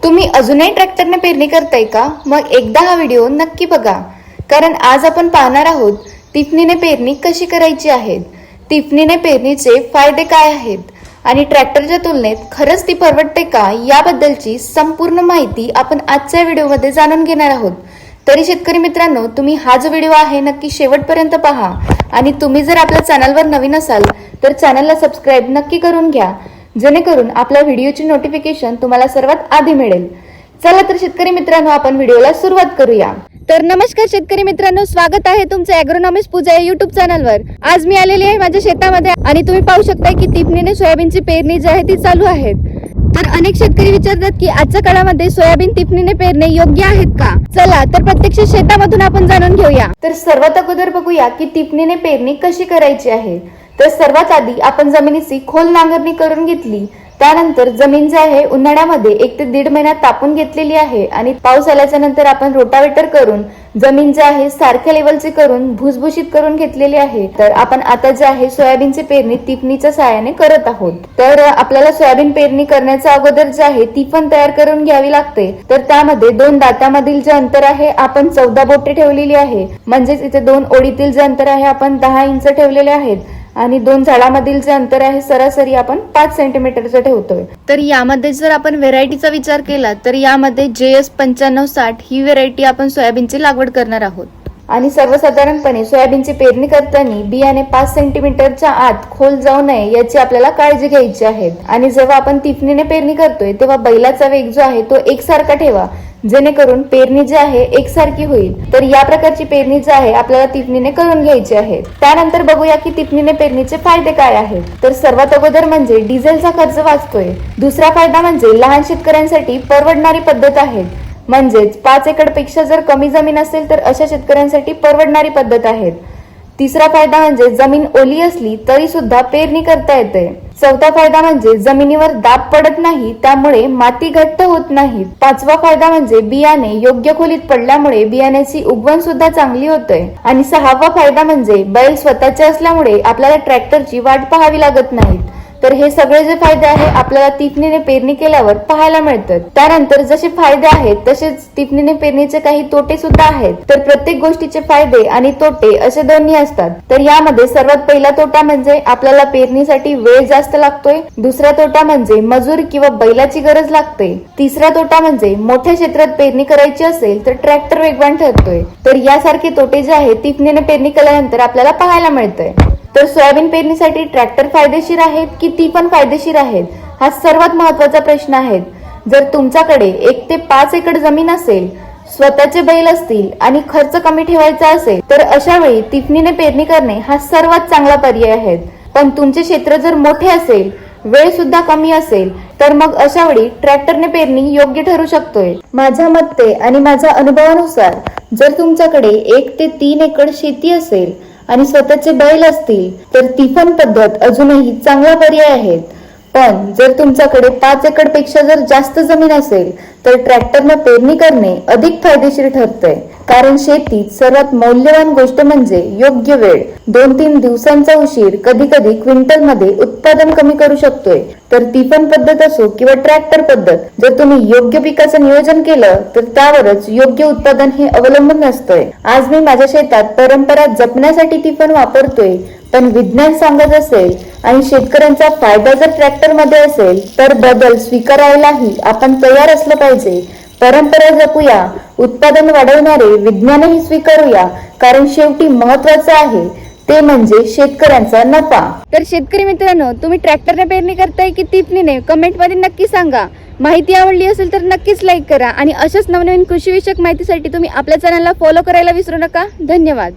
तुम्ही अजूनही ट्रॅक्टरने पेरणी करताय का? मग एकदा हा व्हिडिओ नक्की बघा, कारण आज आपण पाहणार आहोत तिफणीने पेरणी कशी करायची आहे, तिफणीने पेरणीचे फायदे काय आहेत आणि ट्रॅक्टरच्या तुलनेत खरंच ती परवडते का याबद्दलची संपूर्ण माहिती आपण आजच्या व्हिडिओमध्ये जाणून घेणार आहोत। तरी शेतकरी मित्रांनो, तुम्ही हा जो व्हिडिओ आहे नक्की शेवटपर्यंत पहा आणि तुम्ही जर आपल्या चॅनलवर नवीन असाल तर चॅनलला सबस्क्राइब नक्की करून घ्या, जेणेकरून आपल्या व्हिडिओची नोटिफिकेशन तुम्हाला सर्वात आधी मिळेल। चला तर शेतकरी मित्रांनो, आपण व्हिडिओला सुरुवात करूया। तर नमस्कार शेतकरी मित्रांनो, स्वागत आहे तुमचं ॲग्रोनॉमिस्ट पूजा या युट्यूब चॅनलवर। आज मी आलेली आहे माझ्या शेतामध्ये आणि तुम्ही पाहू शकता की तिफणीने सोयाबीनची पेरणी जी आहे ती चालू आहे। तर अनेक शेतकरी विचारतात की आजच्या काळामध्ये सोयाबीन तिफणीने पेरणे योग्य आहेत का? चला तर प्रत्यक्ष शेतामधून आपण जाणून घेऊया। तर सर्वात अगोदर बघूया की तिफणीने पेरणी कशी करायची आहे। तर सर्वात आधी आपण जमिनीची खोल नांगरणी करून घेतली, त्यानंतर जमीन जी आहे उन्हाळ्यामध्ये 1 ते 1.5 महिना तापून घेतलेली आहे आणि पाऊस आल्याच्या नंतर आपण रोटावेटर करून जमीन जी आहे सारख्या लेवलची करून भुसभुशीत करून घेतलेली आहे। तर आपण आता जे आहे सोयाबीनची पेरणी तिफणीच्या सहाय्याने करत आहोत। तर आपल्याला सोयाबीन पेरणी करण्याच्या अगोदर जे आहे ती पण तयार करून घ्यावी लागते। तर त्यामध्ये 2 दात्यामधील जे अंतर आहे आपण 14 बोटे ठेवलेली आहे, म्हणजेच इथे 2 ओळीतील जे अंतर आहे आपण 10 इंच ठेवलेले आहेत आणि 2 झाडामधील जे अंतर आहे सरासरी आपण 5 सेंटीमीटरचं ठेवतोय। तर यामध्ये जर आपण व्हेरायटीचा विचार केला तर यामध्ये JS 9560 ही व्हेरायटी आपण सोयाबीनची लागवड करणार आहोत। आणि सर्वसाधारणपणे सोयाबीनची पेरणी करताना बियाणे 5 सेंटीमीटरच्या आत खोल जाऊ नये याची आपल्याला काळजी घ्यायची आहे। आणि जेव्हा आपण तिफणीने पेरणी करतोय तेव्हा बैलाचा वेग जो आहे तो एकसारखा ठेवा, जेणेकरून पेरणी जी आहे एकसारखी होईल। तर या प्रकारची पेरणी जी आहे आपल्याला तिफणीने करून घ्यायची आहे। त्यानंतर बघूया की तिफणीने पेरणीचे फायदे काय आहेत। तर सर्वात अगोदर म्हणजे डिझेलचा खर्च वाचतोय। दुसरा फायदा म्हणजे लहान शेतकऱ्यांसाठी परवडणारी पद्धत आहे, म्हणजेच 5 एकरपेक्षा जर कमी जमीन असेल तर अशा शेतकऱ्यांसाठी परवडणारी पद्धत आहे। तिसरा फायदा म्हणजे जमीन ओली असली तरी सुद्धा पेरणी करता येते। चौथा फायदा म्हणजे जमिनीवर दाब पडत नाही, त्यामुळे माती घट्ट होत नाही। पाचवा फायदा म्हणजे बियाणे योग्य खोलीत पडल्यामुळे बियाण्याची उगवण सुद्धा चांगली होते। आणि 6वा फायदा म्हणजे बैल स्वतःचे असल्यामुळे आपल्याला ट्रॅक्टरची वाट पाहावी लागत नाही। तर हे सगळे जे फायदे आहे आपल्याला तिफणीने पेरणी केल्यावर पाहायला मिळतात। त्यानंतर जसे फायदे आहेत तसेच तिफणीने पेरणीचे काही तोटे सुद्धा आहेत। तर प्रत्येक गोष्टीचे फायदे आणि तोटे असे दोन्ही असतात। तर यामध्ये सर्वात पहिला तोटा म्हणजे आपल्याला पेरणीसाठी वेळ जास्त लागतोय। दुसरा तोटा म्हणजे मजूर किंवा बैलाची गरज लागते। तिसरा तोटा म्हणजे मोठ्या क्षेत्रात पेरणी करायची असेल तर ट्रॅक्टर वेगवान ठरतोय। तर यासारखे तोटे जे आहेत तिफणीने पेरणी केल्यानंतर आपल्याला पाहायला मिळतंय। तर सोयाबीन पेरणीसाठी ट्रॅक्टर फायदेशीर आहेत की ती पण फायदेशीर आहेत, हा सर्वात महत्त्वाचा प्रश्न आहे। जर तुमच्याकडे 1 ते 5 एकर जमीन असेल, स्वतःचे बैल असतील आणि खर्च कमी ठेवायचा असेल तर अशा वेळी तिफणीने पेरणी करणे हा सर्वात चांगला पर्याय आहे। पण तुमचे क्षेत्र जर मोठे असेल, वेळ सुद्धा कमी असेल तर मग अशा वेळी ट्रॅक्टरने पेरणी योग्य ठरू शकतोय। माझ्या मते आणि माझ्या अनुभवानुसार जर तुमच्याकडे 1 ते 3 एकर शेती असेल आणि स्वतःचे बैल असतील तर तिफण पद्धत अजूनही चांगला पर्याय आहे। पण जर तुमच्याकडे 5 एकरपेक्षा जर जास्त जमीन असेल तर ट्रॅक्टरने पेरणी करणे अधिक फायदेशीर ठरतंय, कारण शेतीत सर्वात मौल्यवान गोष्ट म्हणजे योग्य वेळ। 2-3 दिवसांचा उशीर कधी कधी क्विंटल मध्ये उत्पादन कमी करू शकतोय। तर तिफण पद्धत असो किंवा ट्रॅक्टर पद्धत, जर तुम्ही योग्य पिकाचं नियोजन केलं तर त्यावरच योग्य उत्पादन हे अवलंबून असतंय। आज मी माझ्या शेतात परंपरा जपण्यासाठी तिफण वापरतोय, पण विज्ञान सांगत असेल आणि शेतकऱ्यांचा फायदा जर ट्रॅक्टर मध्ये असेल तर बदल स्वीकारायलाही आपण तयार असलं पाहिजे। परंपरा जपूया, उत्पादन वाढवणारे विज्ञानही स्वीकारूया, कारण शेवटी महत्वाचं आहे ते म्हणजे शेतकऱ्यांचा नफा। तर शेतकरी मित्रांनो, तुम्ही ट्रॅक्टरने पेरणी करताय की तिफणीने कमेंट मध्ये नक्की सांगा। माहिती आवडली असेल तर नक्कीच लाईक करा आणि अशाच नवनवीन कृषीविषयक माहितीसाठी तुम्ही आपल्या चॅनलला फॉलो करायला विसरू नका। धन्यवाद।